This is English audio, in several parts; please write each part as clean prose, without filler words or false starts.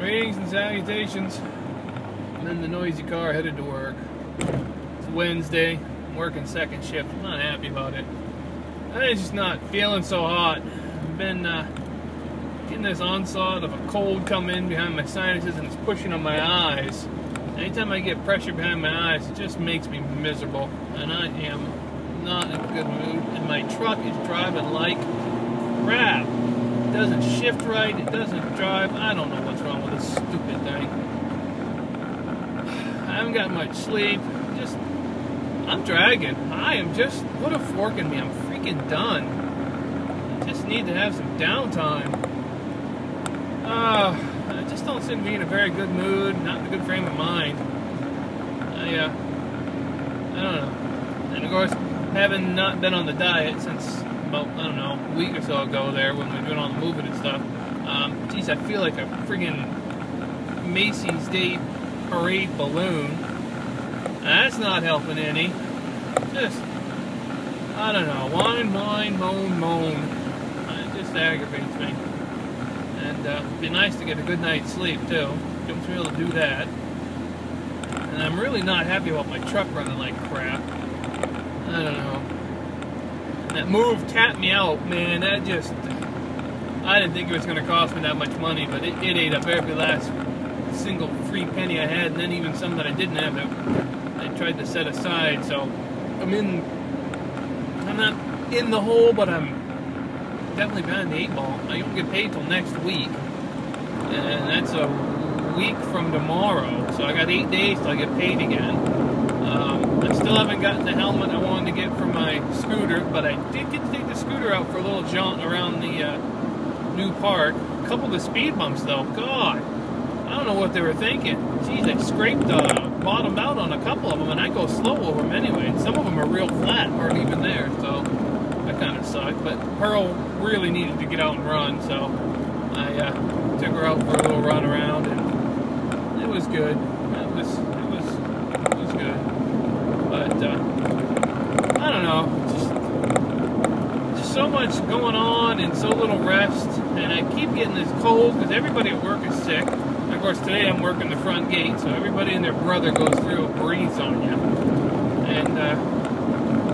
Greetings and salutations. I'm in the noisy car headed to work. It's Wednesday. I'm working second shift. I'm not happy about it. I'm just not feeling so hot. I've been getting this onslaught of a cold come in behind my sinuses and it's pushing on my eyes. Anytime I get pressure behind my eyes, it just makes me miserable. And I am not in a good mood. And my truck is driving like crap. It doesn't shift right. It doesn't drive. I don't know what's wrong with this stupid thing. I haven't got much sleep. I'm dragging. I am just, put a fork in me. I'm freaking done. I just need to have some downtime. I just don't seem to be in a very good mood, not in a good frame of mind. I don't know. And of course, having not been on the diet since about, I don't know, a week or so ago there when we were doing all the moving and stuff, geez, I feel like a friggin' Macy's Day Parade balloon. That's not helping any. Just, I don't know, whine, moan. It just aggravates me. And it'd be nice to get a good night's sleep, too. Don't be able to do that. And I'm really not happy about my truck running like crap. I don't know. That move tapped me out, man. That just, I didn't think it was going to cost me that much money, but it ate up every last single free penny I had, and then even some that I didn't have that I tried to set aside. So I'm not in the hole, but I'm definitely behind the 8 ball. I don't get paid till next week, and that's a week from tomorrow. So I got 8 days till I get paid again. I still haven't gotten the helmet I wanted to get for my scooter, but I did get to take the scooter out for a little jaunt around the new park. A couple of the speed bumps, though, God, I don't know what they were thinking. Geez, I scraped bottomed out on a couple of them, and I go slow over them anyway. And some of them are real flat, aren't even there, so that kind of sucked. But Pearl really needed to get out and run, so I took her out for a little run around, and it was good. It was good. But I don't know, just so much going on and so little rest, and I keep getting this cold because everybody at work is sick. Of course, today I'm working the front gate, so everybody and their brother goes through and breathes on you. And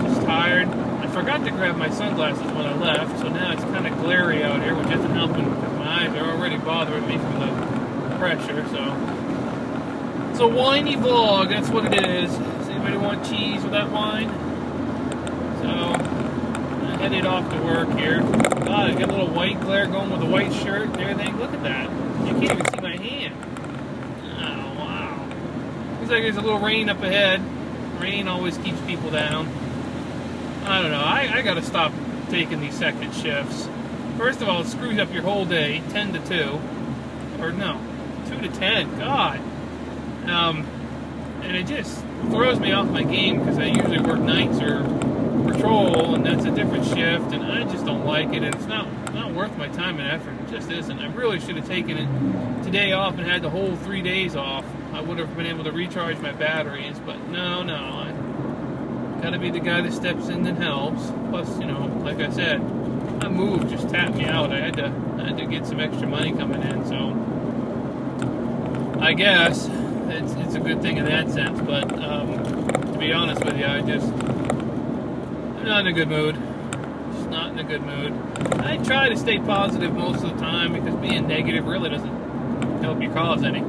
just tired. I forgot to grab my sunglasses when I left, so now it's kind of glary out here, which isn't helping because my eyes are already bothering me from the pressure. So it's a whiny vlog, that's what it is. Does anybody want cheese with that wine? So I headed off to work here. God, I got a little white glare going with the white shirt and everything. Look at that. You can't even see my hand. Oh, wow. Looks like there's a little rain up ahead. Rain always keeps people down. I don't know. I got to stop taking these second shifts. First of all, it screws up your whole day, 10 to 2. Or no, 2 to 10. God. And it just throws me off my game because I usually work nights or patrol, and that's a different shift, and I just don't like it, and it's not worth my time and effort. It just isn't. I really should have taken it today off and had the whole 3 days off. I would have been able to recharge my batteries, but no, I gotta be the guy that steps in and helps. Plus, you know, like I said, that move just tapped me out. I had to get some extra money coming in, so I guess it's a good thing in that sense, but to be honest with you, I'm not in a good mood. Just not in a good mood. I try to stay positive most of the time because being negative really doesn't help your cause any.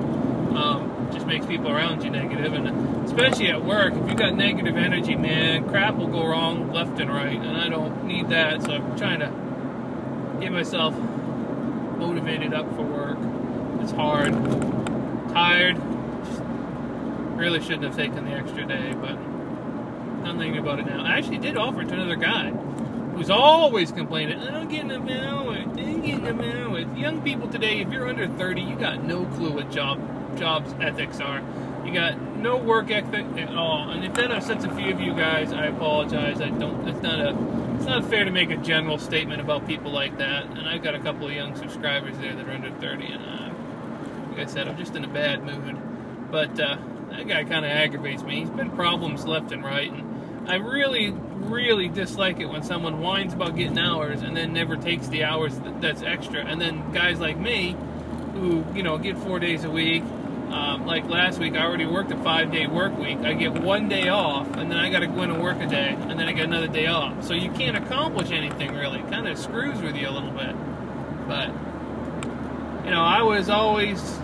Just makes people around you negative, and especially at work, if you got negative energy, man, crap will go wrong left and right, and I don't need that, so I'm trying to get myself motivated up for work. It's hard. Tired. Just really shouldn't have taken the extra day, but I'm thinking about it now. I actually did offer it to another guy who's always complaining, I don't get enough hours, I didn't get enough hours. Young people today, if you're under 30, you got no clue what jobs ethics are. You got no work ethic at all. And if that upsets a few of you guys, I apologize. It's not fair to make a general statement about people like that. And I've got a couple of young subscribers there that are under 30, and like I said, I'm just in a bad mood. But that guy kind of aggravates me. He's been problems left and right, and I really dislike it when someone whines about getting hours and then never takes the hours that's extra. And then guys like me, who who, you know, get 4 days a week. Like last week, I already worked a 5-day work week. I get 1 day off, and then I got to go in and work a day, and then I get another day off. So you can't accomplish anything really. It kind of screws with you a little bit. But, you know, I was always,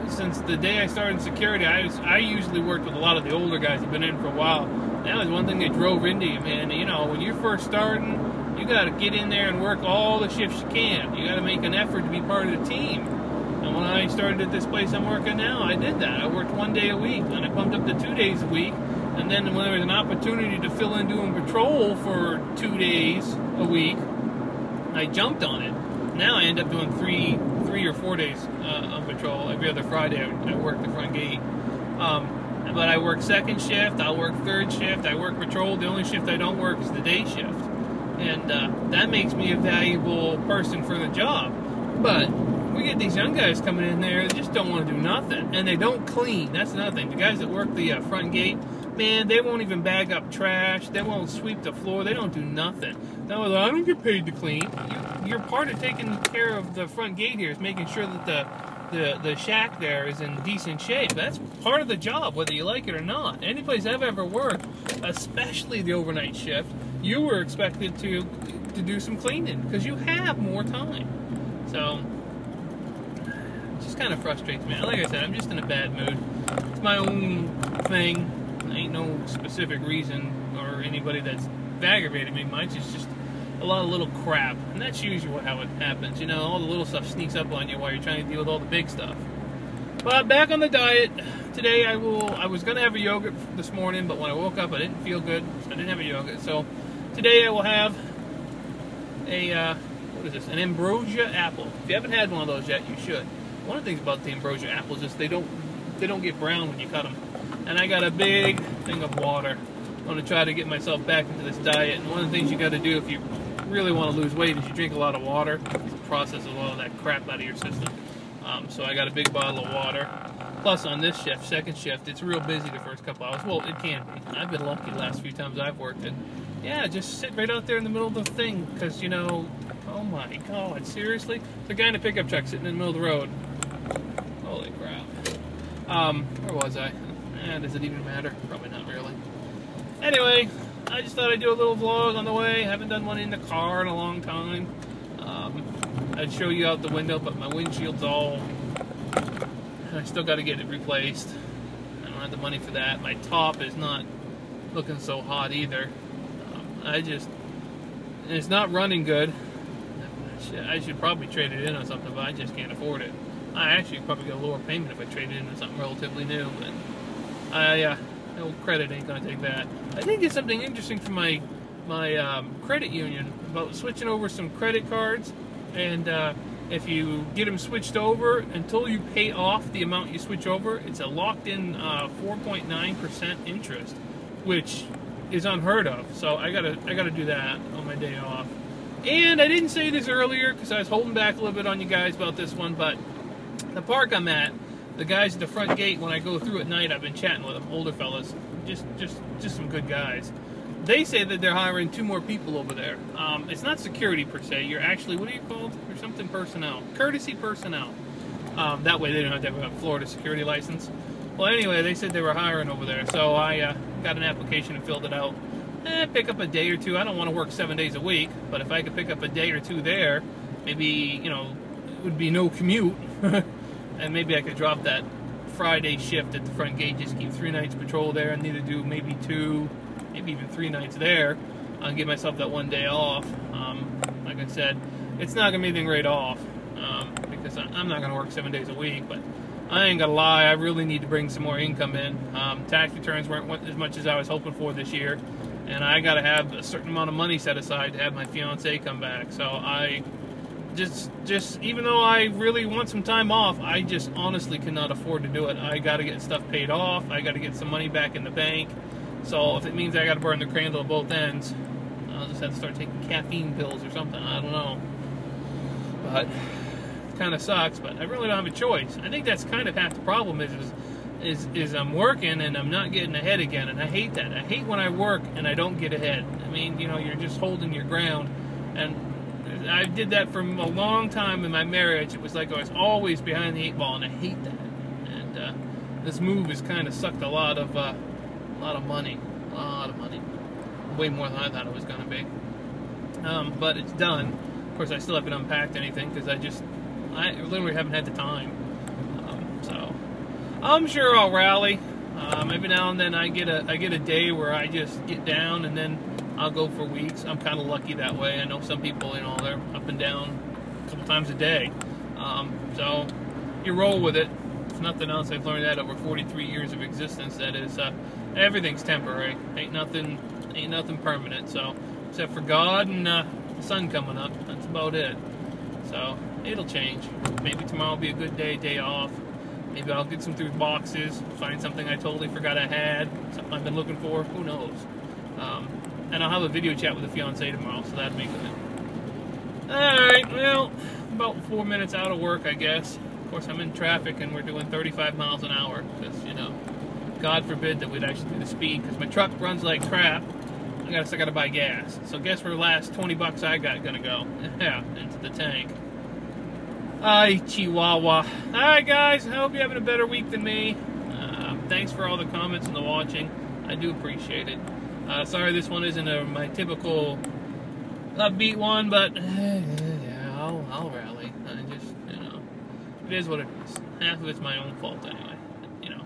since the day I started in security, I usually worked with a lot of the older guys who've been in for a while. That was one thing that drove into you, man. You know, when you're first starting, you got to get in there and work all the shifts you can. You got to make an effort to be part of the team. And when I started at this place I'm working now, I did that. I worked 1 day a week, and I bumped up to 2 days a week. And then when there was an opportunity to fill in doing patrol for 2 days a week, I jumped on it. Now I end up doing three or 4 days on patrol. Every other Friday I work the front gate. But I work second shift, I'll work third shift, I work patrol. The only shift I don't work is the day shift. And that makes me a valuable person for the job. But we get these young guys coming in there that just don't want to do nothing. And they don't clean. That's another thing. The guys that work the front gate, man, they won't even bag up trash. They won't sweep the floor. They don't do nothing. No, I don't get paid to clean. You're part of taking care of the front gate here is making sure that the shack there is in decent shape. That's part of the job, whether you like it or not. Any place I've ever worked, especially the overnight shift, you were expected to do some cleaning because you have more time. So it just kind of frustrates me. Like I said, I'm just in a bad mood. It's my own thing. Ain't no specific reason or anybody that's aggravated me much. It's just a lot of little crap, and that's usually how it happens. You know, all the little stuff sneaks up on you while you're trying to deal with all the big stuff. But back on the diet today, I was gonna have a yogurt this morning, but when I woke up, I didn't feel good, so I didn't have a yogurt. So today I will have a what is this? An ambrosia apple. If you haven't had one of those yet, you should. One of the things about the ambrosia apples is they don't get brown when you cut them. And I got a big thing of water. I'm going to try to get myself back into this diet. And one of the things you got to do if you really want to lose weight is you drink a lot of water. It processes a lot of that crap out of your system. So I got a big bottle of water. Plus on this shift, second shift, it's real busy the first couple hours. Well, it can be. I've been lucky the last few times I've worked it. Yeah, just sit right out there in the middle of the thing. Because, you know, oh my God, seriously? There's a guy in a pickup truck sitting in the middle of the road. Holy crap. Where was I? Does it even matter? Probably not really. Anyway, I just thought I'd do a little vlog on the way. Haven't done one in the car in a long time. I'd show you out the window, but my windshield's all... I still got to get it replaced. I don't have the money for that. My top is not looking so hot either. It's not running good. I should probably trade it in on something, but I just can't afford it. I actually probably get a lower payment if I trade it into something relatively new, but no credit ain't gonna take that. I think it's something interesting from my credit union about switching over some credit cards, and if you get them switched over, until you pay off the amount you switch over, it's a locked-in 4.9% interest, which is unheard of. So I gotta do that on my day off. And I didn't say this earlier because I was holding back a little bit on you guys about this one, but the park I'm at, the guys at the front gate, when I go through at night, I've been chatting with them, older fellas, just some good guys. They say that they're hiring 2 more people over there. It's not security per se. You're actually, what are you called? You're something personnel. Courtesy personnel. That way they don't have to have a Florida security license. Well, anyway, they said they were hiring over there, so I got an application and filled it out. Pick up a day or 2. I don't want to work 7 days a week, but if I could pick up a day or 2 there, maybe, you know, it would be no commute. And maybe I could drop that Friday shift at the front gate, just keep 3 nights patrol there, and need to do maybe 2, maybe even 3 nights there, and give myself that 1 day off. Like I said, it's not going to be anything right off, because I'm not going to work 7 days a week, but I ain't gonna lie, I really need to bring some more income in. Tax returns weren't as much as I was hoping for this year, and I gotta have a certain amount of money set aside to have my fiance come back. So I just even though I really want some time off, I just honestly cannot afford to do it. I gotta get stuff paid off, I gotta get some money back in the bank. So if it means I gotta burn the candle at both ends, I'll just have to start taking caffeine pills or something, I don't know. But kind of sucks, but I really don't have a choice. I think that's kind of half the problem is I'm working and I'm not getting ahead again, and I hate that. I hate when I work and I don't get ahead. I mean, you know, you're just holding your ground, and I did that for a long time in my marriage. It was like I was always behind the 8 ball, and I hate that. And this move has kind of sucked a lot of money, way more than I thought it was going to be. But it's done. Of course, I still haven't unpacked anything because I literally haven't had the time. So I'm sure I'll rally. Every now and then I get a day where I just get down, and then I'll go for weeks. I'm kind of lucky that way. I know some people, you know, they're up and down a couple times a day. So you roll with it. If nothing else, I've learned that over 43 years of existence. That is, everything's temporary. Ain't nothing permanent. So except for God and the sun coming up, that's about it. So it'll change. Maybe tomorrow will be a good day off. Maybe I'll get some through boxes, find something I totally forgot I had, something I've been looking for. Who knows? And I'll have a video chat with the fiance tomorrow, so that'd be good. Alright, well, about 4 minutes out of work, I guess. Of course, I'm in traffic, and we're doing 35 miles an hour, because, you know, God forbid that we'd actually do the speed, because my truck runs like crap. I gotta buy gas. So guess where the last 20 bucks I got gonna go? Yeah, into the tank. Ay, Chihuahua. Alright, guys, I hope you're having a better week than me. Thanks for all the comments and the watching. I do appreciate it. Sorry this one isn't my typical upbeat one, but yeah, I'll rally. I just, you know, it is what it is. Half of it's my own fault anyway. You know,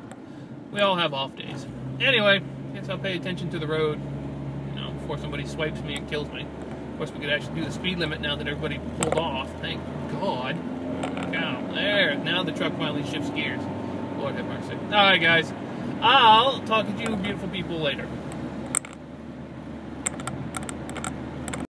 we all have off days. Anyway, guess I'll pay attention to the road, you know, before somebody swipes me and kills me. Of course, we could actually do the speed limit now that everybody pulled off. Thank God. Cow. There. Now the truck finally shifts gears. Lord have mercy. Alright, guys. I'll talk to you beautiful people later.